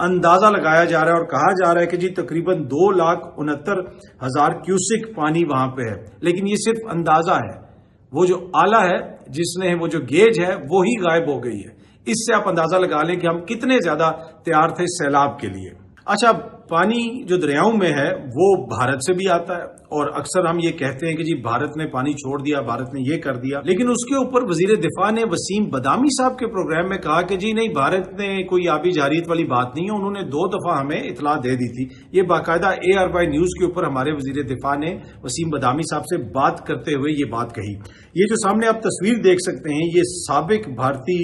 اندازہ لگایا جا رہا ہے اور کہا جا رہا ہے کہ جی تقریباً 2,69,000 کیوسک پانی وہاں پہ ہے، لیکن یہ صرف اندازہ ہے. وہ جو آلہ ہے جس نے وہ جو گیج ہے وہی غائب ہو گئی ہے. اس سے آپ اندازہ لگا لیں کہ ہم کتنے زیادہ تیار تھے سیلاب کے لیے. اچھا، پانی جو دریاؤں میں ہے وہ بھارت سے بھی آتا ہے اور اکثر ہم یہ کہتے ہیں کہ جی بھارت نے پانی چھوڑ دیا، بھارت نے یہ کر دیا، لیکن اس کے اوپر وزیر دفاع نے وسیم بدامی صاحب کے پروگرام میں کہا کہ جی نہیں، بھارت نے کوئی آبی جارحیت والی بات نہیں ہے. انہوں نے 2 دفعہ ہمیں اطلاع دے دی تھی. یہ باقاعدہ ARY نیوز کے اوپر ہمارے وزیر دفاع نے وسیم بدامی صاحب سے بات کرتے ہوئے یہ بات کہی. یہ جو سامنے آپ تصویر دیکھ سکتے ہیں یہ سابق بھارتی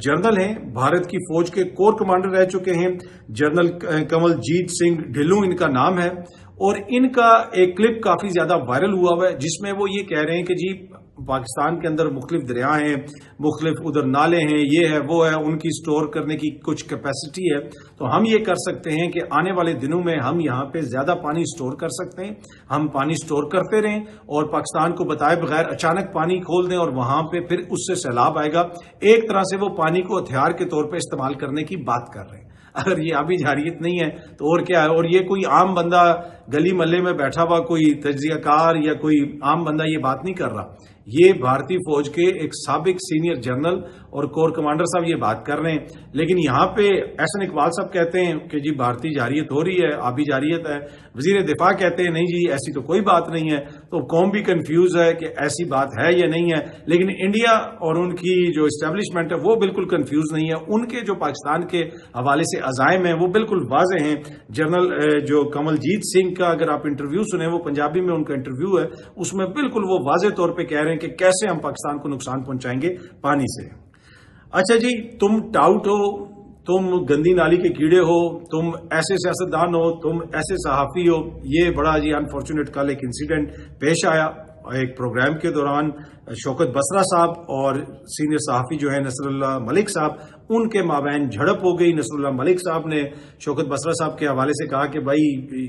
جنرل ہیں، بھارت کی فوج کے کور کمانڈر رہ چکے ہیں. جنرل کنول جیت سنگھ ڈھلوں ان کا نام ہے اور ان کا ایک کلپ کافی زیادہ وائرل ہوا ہے جس میں وہ یہ کہہ رہے ہیں کہ جی پاکستان کے اندر مختلف دریا ہیں، مختلف ادھر نالے ہیں، یہ ہے وہ ہے، ان کی سٹور کرنے کی کچھ کیپیسٹی ہے، تو ہم یہ کر سکتے ہیں کہ آنے والے دنوں میں ہم یہاں پہ زیادہ پانی سٹور کر سکتے ہیں. ہم پانی سٹور کرتے رہیں اور پاکستان کو بتائے بغیر اچانک پانی کھول دیں اور وہاں پہ پھر اس سے سیلاب آئے گا. ایک طرح سے وہ پانی کو ہتھیار کے طور پہ استعمال کرنے کی بات کر رہے ہیں. اگر یہ آبی جارحیت نہیں ہے تو اور کیا ہے؟ اور یہ کوئی عام بندہ گلی محلے میں بیٹھا ہوا کوئی تجزیہ کار یا کوئی عام بندہ یہ بات نہیں کر رہا. یہ بھارتی فوج کے ایک سابق سینئر جنرل اور کور کمانڈر صاحب یہ بات کر رہے ہیں. لیکن یہاں پہ احسن اقبال صاحب کہتے ہیں کہ جی بھارتی جارحیت ہو رہی ہے، آبی جارحیت ہے. وزیر دفاع کہتے ہیں نہیں جی ایسی تو کوئی بات نہیں ہے. تو قوم بھی کنفیوز ہے کہ ایسی بات ہے یا نہیں ہے. لیکن انڈیا اور ان کی جو اسٹیبلشمنٹ ہے وہ بالکل کنفیوز نہیں ہے. ان کے جو پاکستان کے حوالے سے عزائم ہیں وہ بالکل واضح ہیں. جنرل جو کنول جیت سنگھ کا اگر آپ انٹرویو سنیں، وہ پنجابی میں ان کا انٹرویو ہے، اس میں بالکل وہ واضح طور پہ کہہ رہے ہیں کہ کیسے ہم پاکستان کو نقصان پہنچائیں گے پانی سے. اچھا جی، تم ٹاؤٹ ہو، تم گندی نالی کے کیڑے ہو، تم ایسے سیاستدان ہو، تم ایسے صحافی ہو. یہ بڑا جی انفارچونیٹ کل ایک انسیڈنٹ پیش آیا ایک پروگرام کے دوران. شوکت بسرا صاحب اور سینئر صحافی جو ہے نصر اللہ ملک صاحب، ان کے مابین جھڑپ ہو گئی. نصر اللہ ملک صاحب نے شوکت بسرا صاحب کے حوالے سے کہا کہ بھائی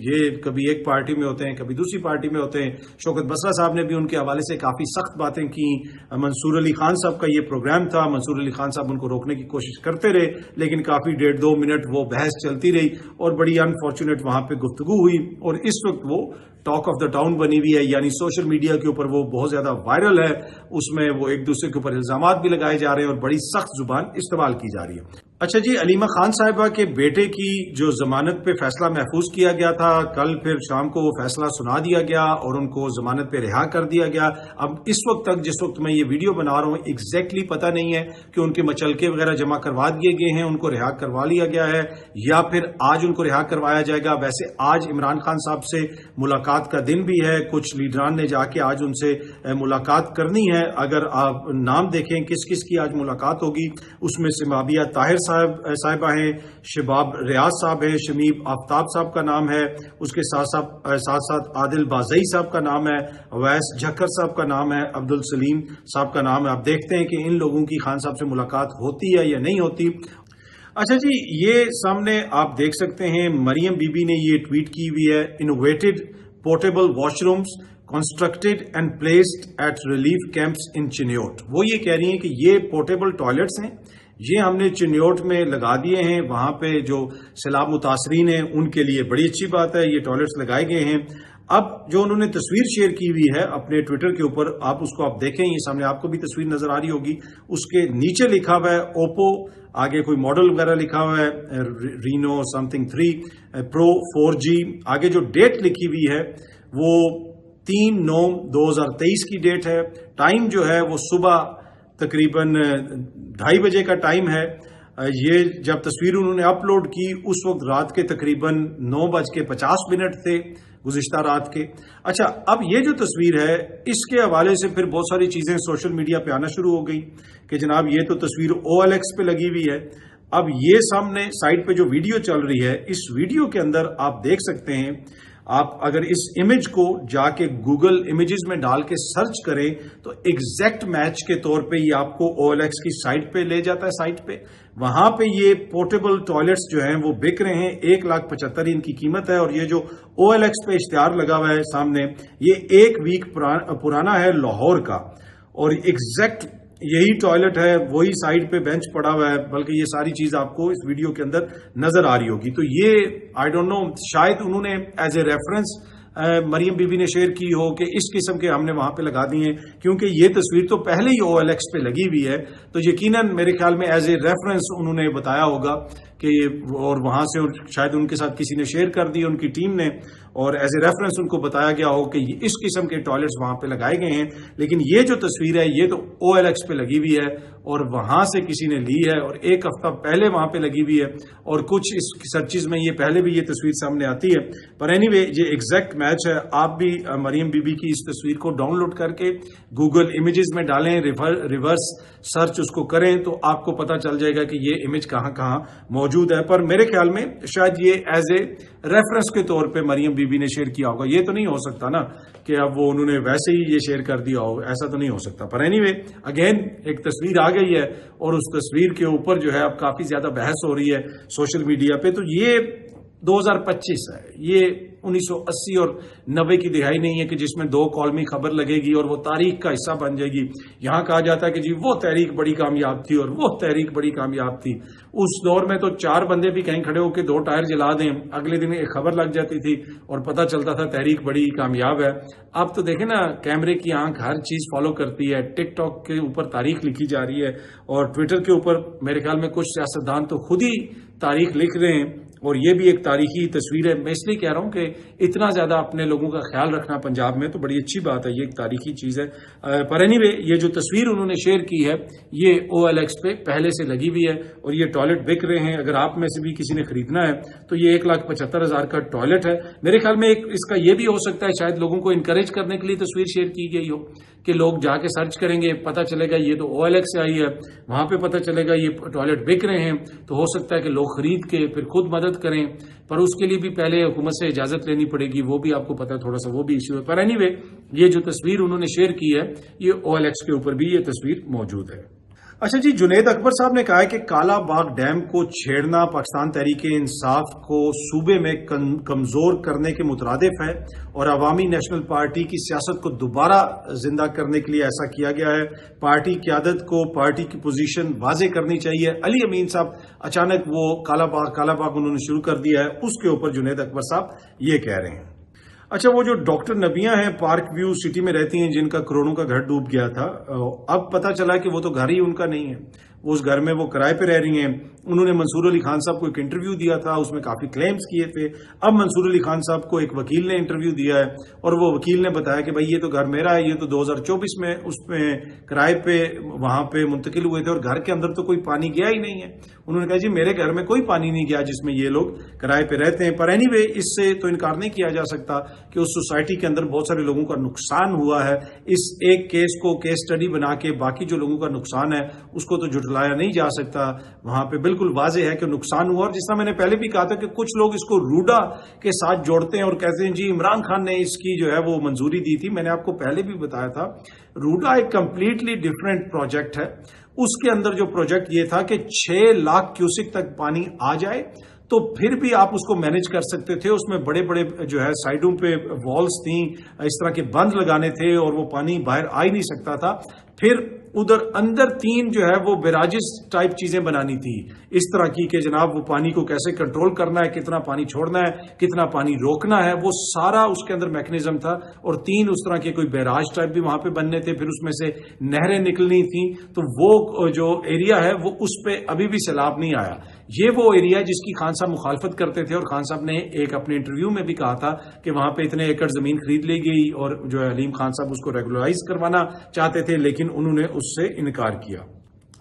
یہ کبھی ایک پارٹی میں ہوتے ہیں کبھی دوسری پارٹی میں ہوتے ہیں. شوکت بسرا صاحب نے بھی ان کے حوالے سے کافی سخت باتیں کی. منصور علی خان صاحب کا یہ پروگرام تھا، منصور علی خان صاحب ان کو روکنے کی کوشش کرتے رہے لیکن کافی 1.5-2 منٹ وہ بحث چلتی رہی اور بڑی انفارچونیٹ وہاں پہ گفتگو ہوئی. اور اس وقت وہ ٹاک آف دا ٹاؤن بنی ہوئی ہے، یعنی سوشل میڈیا کے اوپر وہ بہت زیادہ وائرل ہے. اس میں وہ ایک دوسرے کے اوپر الزامات بھی لگائے جا رہے ہیں اور بڑی سخت زبان استعمال کی جا رہی ہے. اچھا جی، علیمہ خان صاحبہ کے بیٹے کی جو ضمانت پہ فیصلہ محفوظ کیا گیا تھا، کل پھر شام کو وہ فیصلہ سنا دیا گیا اور ان کو ضمانت پہ رہا کر دیا گیا. اب اس وقت تک جس وقت میں یہ ویڈیو بنا رہا ہوں ایگزیکٹلی پتہ نہیں ہے کہ ان کے مچلکے وغیرہ جمع کروا دیے گئے ہیں، ان کو رہا کروا لیا گیا ہے یا پھر آج ان کو رہا کروایا جائے گا. ویسے آج عمران خان صاحب سے ملاقات کا دن بھی ہے، کچھ لیڈران نے جا کے آج ان سے ملاقات کرنی ہے. اگر آپ نام دیکھیں کس کس کی آج ملاقات ہوگی، اس میں سے مابیہ طاہر صاحبہ ہیں، شباب ریاض صاحب ہیں، شمیب آفتاب صاحب کا نام ہے، اس کے ساتھ ساتھ عادل بازئی صاحب کا نام ہے، اویس جھکر صاحب کا نام ہے، عبدالسلیم صاحب کا نام ہے. آپ دیکھتے ہیں کہ ان لوگوں کی خان صاحب سے ملاقات ہوتی ہے یا نہیں ہوتی. اچھا جی، یہ سامنے آپ دیکھ سکتے ہیں مریم بی بی نے یہ ٹویٹ کی ہوئی ہے، innovated portable wash rooms constructed and placed at relief camps in Chiniot. وہ یہ کہہ رہی ہیں کہ یہ پورٹیبل ٹوائلٹس ہیں، یہ ہم نے چنیوٹ میں لگا دیے ہیں. وہاں پہ جو سیلاب متاثرین ہیں ان کے لیے بڑی اچھی بات ہے، یہ ٹوائلٹس لگائے گئے ہیں. اب جو انہوں نے تصویر شیئر کی ہوئی ہے اپنے ٹویٹر کے اوپر، آپ اس کو آپ دیکھیں، یہ سامنے آپ کو بھی تصویر نظر آ رہی ہوگی. اس کے نیچے لکھا ہوا ہے اوپو، آگے کوئی ماڈل وغیرہ لکھا ہوا ہے رینو سم تھنگ 3 پرو 4G. آگے جو ڈیٹ لکھی ہوئی ہے وہ 3/9/2023 کی ڈیٹ ہے. ٹائم جو ہے وہ صبح تقریباً 2:30 بجے کا ٹائم ہے. یہ جب تصویر انہوں نے اپلوڈ کی اس وقت رات کے تقریباً 9:50 تھے گزشتہ رات کے. اچھا، اب یہ جو تصویر ہے اس کے حوالے سے پھر بہت ساری چیزیں سوشل میڈیا پہ آنا شروع ہو گئی کہ جناب یہ تو تصویر OLX پہ لگی ہوئی ہے. اب یہ سامنے سائٹ پہ جو ویڈیو چل رہی ہے، اس ویڈیو کے اندر آپ دیکھ سکتے ہیں، آپ اگر اس امیج کو جا کے گوگل امیجز میں ڈال کے سرچ کریں تو ایگزیکٹ میچ کے طور پہ یہ آپ کو OLX کی سائٹ پہ لے جاتا ہے. سائٹ پہ وہاں پہ یہ پورٹیبل ٹوائلٹس جو ہیں وہ بک رہے ہیں، 1,75,000 ان کی قیمت ہے. اور یہ جو OLX پہ اشتہار لگا ہوا ہے سامنے، یہ 1 ویک پرانا ہے لاہور کا. اور ایگزیکٹ یہی ٹوائلٹ ہے, وہی سائڈ پہ بینچ پڑا ہوا ہے, بلکہ یہ ساری چیز آپ کو اس ویڈیو کے اندر نظر آ رہی ہوگی. تو یہ آئی ڈونٹ نو, شاید انہوں نے as a reference Maryam Bibi بی نے شیئر کی ہو کہ اس قسم کے ہم نے وہاں پہ لگا دی ہیں, کیونکہ یہ تصویر تو پہلے ہی OLX پہ لگی ہوئی ہے, تو یقیناً میرے خیال میں ایز اے ریفرنس انہوں نے بتایا ہوگا کہ, اور وہاں سے شاید ان کے ساتھ کسی نے شیئر کر دی ان کی ٹیم نے, اور ایز اے ریفرنس ان کو بتایا گیا ہو کہ اس قسم کے ٹوائلٹس وہاں پہ لگائے گئے ہیں. لیکن یہ جو تصویر ہے یہ تو OLX پہ لگی ہوئی ہے اور وہاں سے کسی نے لی ہے, اور ایک ہفتہ پہلے وہاں پہ لگی ہوئی ہے, اور کچھ اس سرچز میں یہ پہلے بھی یہ تصویر سامنے آتی ہے. پر اینی وے یہ ایگزیکٹ میچ ہے. آپ بھی مریم بی بی کی اس تصویر کو ڈاؤن لوڈ کر کے گوگل امیجز میں ڈالیں, ریورس سرچ اس کو کریں, تو آپ کو پتا چل جائے گا کہ یہ امیج کہاں کہاں موجود ہے. پر میرے خیال میں شاید یہ ایز اے ریفرنس کے طور پہ مریم بی بی نے شیئر کیا ہوگا. یہ تو نہیں ہو سکتا نا کہ اب وہ انہوں نے ویسے ہی یہ شیئر کر دیا ہو, ایسا تو نہیں ہو سکتا. پر اینی وے اگین ایک تصویر آ گئی ہے, اور اس تصویر کے اوپر جو ہے اب کافی زیادہ بحث ہو رہی ہے سوشل میڈیا پہ. تو یہ 2025 ہے, یہ 1980 اور 90 کی دہائی نہیں ہے کہ جس میں 2 کالمی خبر لگے گی اور وہ تاریخ کا حصہ بن جائے گی. یہاں کہا جاتا ہے کہ جی وہ تحریک بڑی کامیاب تھی اور وہ تحریک بڑی کامیاب تھی. اس دور میں تو 4 بندے بھی کہیں کھڑے ہو کے 2 ٹائر جلا دیں, اگلے دن ایک خبر لگ جاتی تھی اور پتہ چلتا تھا تحریک بڑی کامیاب ہے. اب تو دیکھیں نا, کیمرے کی آنکھ ہر چیز فالو کرتی ہے. ٹک ٹاک کے اوپر تاریخ لکھی جا رہی ہے, اور ٹویٹر کے اوپر میرے خیال میں کچھ سیاستدان تو خود ہی تاریخ لکھ رہے ہیں, اور یہ بھی ایک تاریخی تصویر ہے. میں اس لیے کہہ رہا ہوں کہ اتنا زیادہ اپنے لوگوں کا خیال رکھنا پنجاب میں تو بڑی اچھی بات ہے, یہ ایک تاریخی چیز ہے. پر اینی وے یہ جو تصویر انہوں نے شیئر کی ہے یہ OLX پہ پہلے سے لگی ہوئی ہے, اور یہ ٹوائلٹ بک رہے ہیں. اگر آپ میں سے بھی کسی نے خریدنا ہے تو یہ 1,75,000 کا ٹوائلٹ ہے. میرے خیال میں اس کا یہ بھی ہو سکتا ہے شاید لوگوں کو انکریج کرنے کے لیے تصویر شیئر کی گئی ہو کہ لوگ جا کے سرچ کریں گے, پتہ چلے گا یہ تو OLX سے آئی ہے, وہاں پہ پتہ چلے گا یہ ٹوائلٹ بک رہے ہیں, تو ہو سکتا ہے کہ لوگ خرید کے پھر خود مدد کریں. پر اس کے لیے بھی پہلے حکومت سے اجازت لینی پڑے گی, وہ بھی آپ کو پتہ ہے تھوڑا سا وہ بھی ایشو ہے. پر اینی وے یہ جو تصویر انہوں نے شیئر کی ہے یہ OLX کے اوپر بھی یہ تصویر موجود ہے. اچھا جی, جنید اکبر صاحب نے کہا ہے کہ کالا باغ ڈیم کو چھیڑنا پاکستان تحریک انصاف کو صوبے میں کمزور کرنے کے مترادف ہے, اور عوامی نیشنل پارٹی کی سیاست کو دوبارہ زندہ کرنے کے لیے ایسا کیا گیا ہے. پارٹی قیادت کو پارٹی کی پوزیشن واضح کرنی چاہیے. علی امین صاحب اچانک وہ کالا باغ انہوں نے شروع کر دیا ہے, اس کے اوپر جنید اکبر صاحب یہ کہہ رہے ہیں. اچھا, وہ جو ڈاکٹر نبیہ ہیں پارک ویو سٹی میں رہتی ہیں جن کا کروڑوں کا گھر ڈوب گیا تھا, اب پتہ چلا کہ وہ تو گھر ہی ان کا نہیں ہے, وہ اس گھر میں وہ کرائے پہ رہ رہی ہیں. انہوں نے منصور علی خان صاحب کو ایک انٹرویو دیا تھا, اس میں کافی کلیمز کیے تھے. اب منصور علی خان صاحب کو ایک وکیل نے انٹرویو دیا ہے, اور وہ وکیل نے بتایا کہ بھائی یہ تو گھر میرا ہے, یہ تو 2024 میں اس میں کرائے پہ وہاں پہ منتقل ہوئے تھے, اور گھر کے اندر تو کوئی پانی گیا ہی نہیں ہے. انہوں نے کہا جی میرے گھر میں کوئی پانی نہیں گیا جس میں یہ لوگ کرائے پہ رہتے ہیں. پر اینی وے اس سے تو انکار نہیں کیا جا سکتا کہ اس سوسائٹی کے اندر بہت سارے لوگوں کا نقصان ہوا ہے. اس ایک کیس کو کیس سٹڈی بنا کے باقی جو لوگوں کا نقصان ہے اس کو تو جھٹلایا نہیں جا سکتا. وہاں پہ بالکل واضح ہے کہ نقصان ہوا, اور جس طرح میں نے پہلے بھی کہا تھا کہ کچھ لوگ اس کو روڈا کے ساتھ جوڑتے ہیں اور کہتے ہیں جی عمران خان نے اس کی جو ہے وہ منظوری دی تھی. میں نے آپ کو پہلے بھی بتایا تھا روڈا ایک کمپلیٹلی ڈفرینٹ پروجیکٹ ہے. اس کے اندر جو پروجیکٹ یہ تھا کہ 6 لاکھ کیوسک تک پانی آ جائے تو پھر بھی آپ اس کو مینج کر سکتے تھے. اس میں بڑے بڑے جو ہے سائڈوں پہ والز تھیں, اس طرح کے بند لگانے تھے, اور وہ پانی باہر آ ہی نہیں سکتا تھا. پھر ادھر اندر 3 جو ہے وہ بیراجز ٹائپ چیزیں بنانی تھی اس طرح کی کہ جناب وہ پانی کو کیسے کنٹرول کرنا ہے, کتنا پانی چھوڑنا ہے, کتنا پانی روکنا ہے, وہ سارا اس کے اندر میکنزم تھا. اور 3 اس طرح کے کوئی بیراج ٹائپ بھی وہاں پہ بننے تھے, پھر اس میں سے نہریں نکلنی تھیں. تو وہ جو ایریا ہے وہ اس پہ ابھی بھی سیلاب نہیں آیا. یہ وہ ایریا جس کی خان صاحب مخالفت کرتے تھے, اور خان صاحب نے ایک اپنے انٹرویو میں بھی کہا تھا کہ وہاں پہ اتنے ایکڑ زمین خرید لی گئی, اور جو ہے حلیم خان صاحب اس کو ریگولرائز کروانا چاہتے تھے, لیکن انہوں نے اس سے انکار کیا.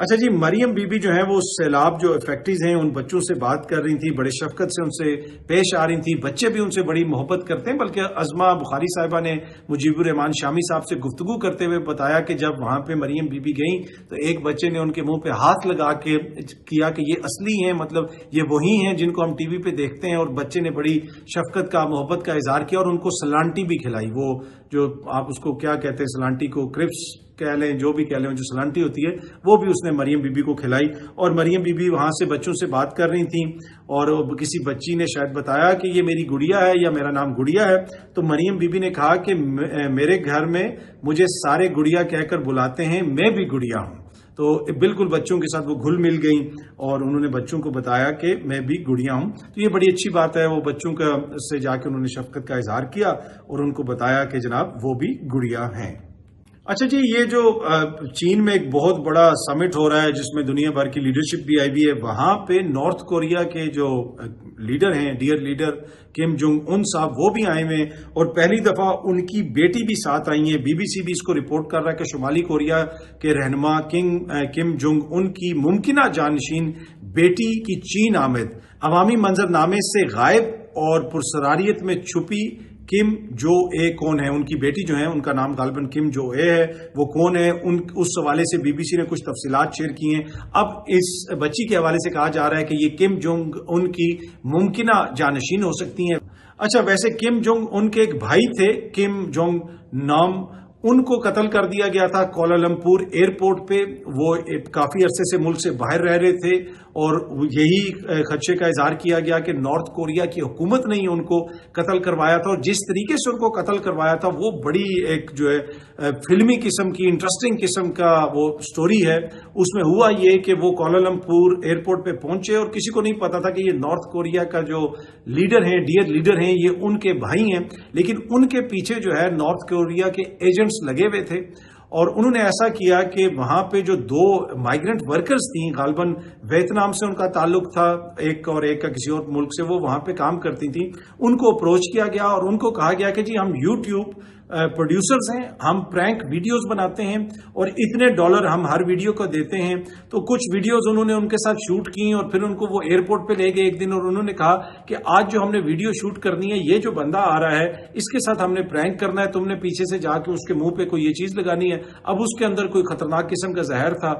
اچھا جی, مریم بی بی جو ہیں وہ سیلاب جو افیکٹریز ہیں ان بچوں سے بات کر رہی تھی, بڑے شفقت سے ان سے پیش آ رہی تھی. بچے بھی ان سے بڑی محبت کرتے ہیں, بلکہ عظمہ بخاری صاحبہ نے مجیب الرحمان شامی صاحب سے گفتگو کرتے ہوئے بتایا کہ جب وہاں پہ مریم بی بی گئیں تو ایک بچے نے ان کے منہ پہ ہاتھ لگا کے کیا کہ یہ اصلی ہیں, مطلب یہ وہی ہیں جن کو ہم ٹی وی پہ دیکھتے ہیں. اور بچے نے بڑی شفقت کا, محبت کا اظہار کیا, اور ان کو سلانٹی بھی کھلائی. وہ جو آپ اس کو کیا کہتے ہیں, سلانٹی کو کرپس کہہ لیں, جو بھی کہہ لیں, جو سلانٹی ہوتی ہے وہ بھی اس نے مریم بی بی کو کھلائی. اور مریم بی بی وہاں سے بچوں سے بات کر رہی تھیں, اور کسی بچی نے شاید بتایا کہ یہ میری گڑیا ہے یا میرا نام گڑیا ہے. تو مریم بی بی نے کہا کہ میرے گھر میں مجھے سارے گڑیا کہہ کر بلاتے ہیں, میں بھی گڑیا ہوں. تو بالکل بچوں کے ساتھ وہ گھل مل گئیں اور انہوں نے بچوں کو بتایا کہ میں بھی گڑیا ہوں. تو یہ بڑی اچھی بات ہے. وہ بچوں کا سے جا کے انہوں نے شفقت کا اظہار کیا اور ان کو بتایا کہ جناب وہ بھی گڑیا ہیں. اچھا جی، یہ جو چین میں ایک بہت بڑا سمٹ ہو رہا ہے جس میں دنیا بھر کی لیڈرشپ بھی آئی ہوئی ہے، وہاں پہ نارتھ کوریا کے جو لیڈر ہیں، dear leader Kim Jong Un صاحب، وہ بھی آئے ہوئے ہیں اور پہلی دفعہ ان کی بیٹی بھی ساتھ آئی ہیں. بی بی سی بھی اس کو رپورٹ کر رہا ہے کہ شمالی کوریا کے رہنما کم جونگ ان کی ممکنہ جانشین بیٹی کی چین آمد عوامی منظر نامے سے غائب اور پرسراریت میں چھپی کم جو اے کون ہے. ان کی بیٹی جو ہے، ان کا نام غالباً کم جو اے ہے، وہ کون ہے، اس حوالے سے بی بی سی نے کچھ تفصیلات شیئر کی ہیں. اب اس بچی کے حوالے سے کہا جا رہا ہے کہ یہ کم جونگ ان کی ممکنہ جانشین ہو سکتی ہیں. اچھا، ویسے کم جونگ ان کے ایک بھائی تھے، کم جونگ نام، ان کو قتل کر دیا گیا تھا کوالالمپور ایئرپورٹ پہ. وہ کافی عرصے سے ملک سے باہر رہ رہے تھے اور یہی خدشے کا اظہار کیا گیا کہ نارتھ کوریا کی حکومت نے ان کو قتل کروایا تھا. اور جس طریقے سے ان کو قتل کروایا تھا وہ بڑی ایک جو ہے فلمی قسم کی، انٹرسٹنگ قسم کا وہ سٹوری ہے. اس میں ہوا یہ کہ وہ کوالالمپور ایئرپورٹ پہ پہنچے اور کسی کو نہیں پتا تھا کہ یہ نارتھ کوریا کا جو لیڈر ہیں، ڈیئر لیڈر ہیں، یہ ان کے بھائی ہیں. لیکن ان کے پیچھے جو ہے نارتھ کوریا کے ایجنٹس لگے ہوئے تھے اور انہوں نے ایسا کیا کہ وہاں پہ جو 2 مائیگرنٹ ورکرز تھیں، غالباً ویتنام سے ان کا تعلق تھا، ایک اور ایک کا کسی اور ملک سے، وہ وہاں پہ کام کرتی تھیں. ان کو اپروچ کیا گیا اور ان کو کہا گیا کہ جی ہم یوٹیوب پروڈیوسرز ہیں، ہم پرینک ویڈیوز بناتے ہیں اور اتنے $، ہم ہر ویڈیو کو دیتے ہیں. تو کچھ ویڈیوز انہوں نے ان کے ساتھ شوٹ کی اور پھر ان کو وہ ایئرپورٹ پہ لے گئے ایک دن اور انہوں نے کہا کہ آج جو ہم نے ویڈیو شوٹ کرنی ہے، یہ جو بندہ آ رہا ہے اس کے ساتھ ہم نے پرینک کرنا ہے، تم نے پیچھے سے جا کے اس کے منہ پہ کوئی یہ چیز لگانی ہے. اب اس کے اندر کوئی خطرناک قسم کا زہر تھا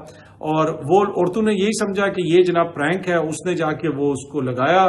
اور وہ عورتوں نے یہی سمجھا کہ یہ جناب پرینک ہے. اس نے جا کے وہ اس کو لگایا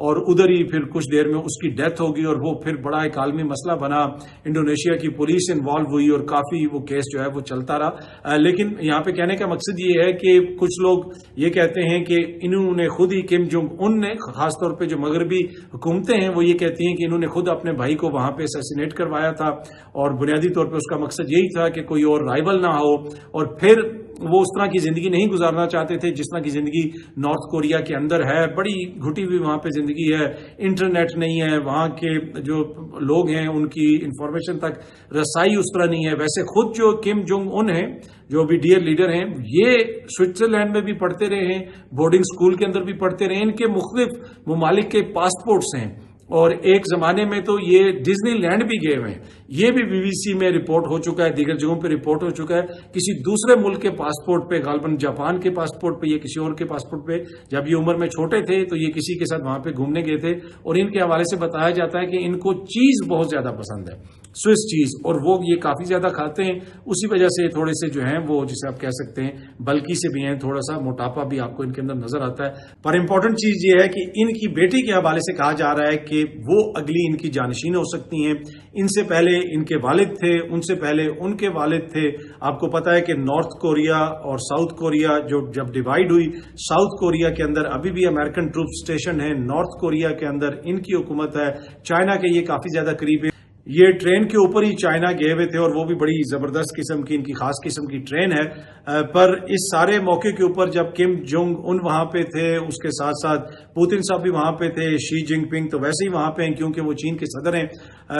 اور ادھر ہی پھر کچھ دیر میں اس کی ڈیتھ ہوگی اور وہ پھر بڑا ایک عالمی مسئلہ بنا. انڈونیشیا کی پولیس انوالو ہوئی اور کافی وہ کیس جو ہے وہ چلتا رہا. لیکن یہاں پہ کہنے کا مقصد یہ ہے کہ کچھ لوگ یہ کہتے ہیں کہ انہوں نے خود ہی کم جونگ ان نے، خاص طور پہ جو مغربی حکومتیں ہیں، وہ یہ کہتی ہیں کہ انہوں نے خود اپنے بھائی کو وہاں پہ اسیسینیٹ کروایا تھا اور بنیادی طور پہ اس کا مقصد یہی تھا کہ کوئی اور رائیول نہ ہو. اور پھر وہ اس طرح کی زندگی نہیں گزارنا چاہتے تھے جس طرح کی زندگی نارتھ کوریا کے اندر ہے. بڑی گھٹی ہوئی وہاں پہ زندگی ہے، انٹرنیٹ نہیں ہے، وہاں کے جو لوگ ہیں ان کی انفارمیشن تک رسائی اس طرح نہیں ہے. ویسے خود جو کم جونگ ان ہیں، جو بھی ڈیئر لیڈر ہیں، یہ سوئٹزرلینڈ میں بھی پڑھتے رہے ہیں، بورڈنگ سکول کے اندر بھی پڑھتے رہے ہیں. ان کے مختلف ممالک کے پاسپورٹس ہیں اور ایک زمانے میں تو یہ ڈزنی لینڈ بھی گئے ہوئے ہیں. یہ بھی بی بی سی میں رپورٹ ہو چکا ہے، دیگر جگہوں پہ رپورٹ ہو چکا ہے. کسی دوسرے ملک کے پاسپورٹ پہ، غالباً جاپان کے پاسپورٹ پہ یا کسی اور کے پاسپورٹ پہ، جب یہ عمر میں چھوٹے تھے تو یہ کسی کے ساتھ وہاں پہ گھومنے گئے تھے اور ان کے حوالے سے بتایا جاتا ہے کہ ان کو چیز بہت زیادہ پسند ہے، سوئس چیز، اور وہ یہ کافی زیادہ کھاتے ہیں. اسی وجہ سے تھوڑے سے جو ہیں وہ جسے آپ کہہ سکتے ہیں بلکی سے بھی ہیں، تھوڑا سا موٹاپا بھی آپ کو ان کے اندر نظر آتا ہے. پر امپورٹنٹ چیز یہ ہے کہ ان کی بیٹی کے حوالے سے کہا جا رہا ہے کہ وہ اگلی ان کی جانشین ہو سکتی ہیں. ان سے پہلے ان کے والد تھے، ان سے پہلے ان کے والد تھے. آپ کو پتا ہے کہ نارتھ کوریا اور ساؤتھ کوریا جب ڈیوائیڈ ہوئی، ساؤتھ کوریا کے اندر ابھی بھی امریکن ٹروپ اسٹیشن ہے، نارتھ کوریا کے اندر ان کی حکومت ہے. چائنا کے یہ کافی زیادہ قریب ہے. یہ ٹرین کے اوپر ہی چائنا گئے ہوئے تھے اور وہ بھی بڑی زبردست قسم کی، ان کی خاص قسم کی ٹرین ہے. پر اس سارے موقع کے اوپر جب کم جونگ ان وہاں پہ تھے، اس کے ساتھ ساتھ پوتن صاحب بھی وہاں پہ تھے، شی جنگ پنگ تو ویسے ہی وہاں پہ ہیں کیونکہ وہ چین کے صدر ہیں.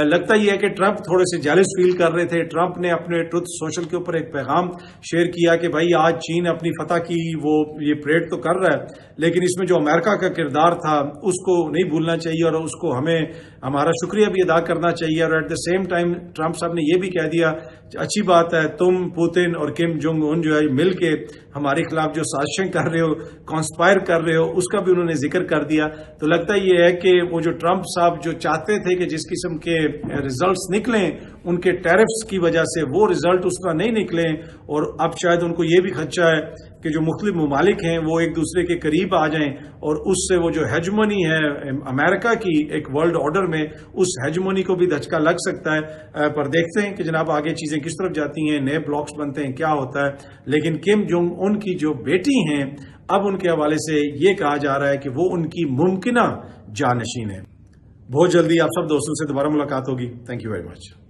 لگتا یہ ہے کہ ٹرمپ تھوڑے سے جیلس فیل کر رہے تھے. ٹرمپ نے اپنے ٹروتھ سوشل کے اوپر ایک پیغام شیئر کیا کہ بھائی آج چین اپنی فتح کی وہ یہ پریڈ تو کر رہا ہے، لیکن اس میں جو امریکہ کا کردار تھا اس کو نہیں بھولنا چاہیے اور اس کو ہمیں ہمارا شکریہ بھی ادا کرنا چاہیے. اور at the same time Trump صاحب نے یہ بھی کہہ دیا اچھی بات ہے تم پوتن اور کم جونگ ان جو ہے مل کے ہمارے خلاف جو سازشیں کر رہے ہو، کانسپائر کر رہے ہو، اس کا بھی انہوں نے ذکر کر دیا. تو لگتا یہ ہے کہ وہ جو ٹرمپ صاحب جو چاہتے تھے کہ جس قسم کے ریزلٹس نکلیں ان کے ٹیرفس کی وجہ سے، وہ ریزلٹ اس طرح نہیں نکلیں. اور اب شاید ان کو یہ بھی خدشہ ہے کہ جو مختلف ممالک ہیں وہ ایک دوسرے کے قریب آ جائیں اور اس سے وہ جو ہیجمونی ہے امریکہ کی ایک ورلڈ آرڈر میں، اس ہیجمونی کو بھی دھچکا لگ سکتا ہے. پر دیکھتے ہیں کہ جناب آگے چیزیں کس طرف جاتی ہیں، نئے بلاکس بنتے ہیں، کیا ہوتا ہے. لیکن کم جونگ ان کی جو بیٹی ہیں، اب ان کے حوالے سے یہ کہا جا رہا ہے کہ وہ ان کی ممکنہ جانشین ہے. بہت جلدی آپ سب دوستوں سے دوبارہ ملاقات ہوگی. Thank you very much.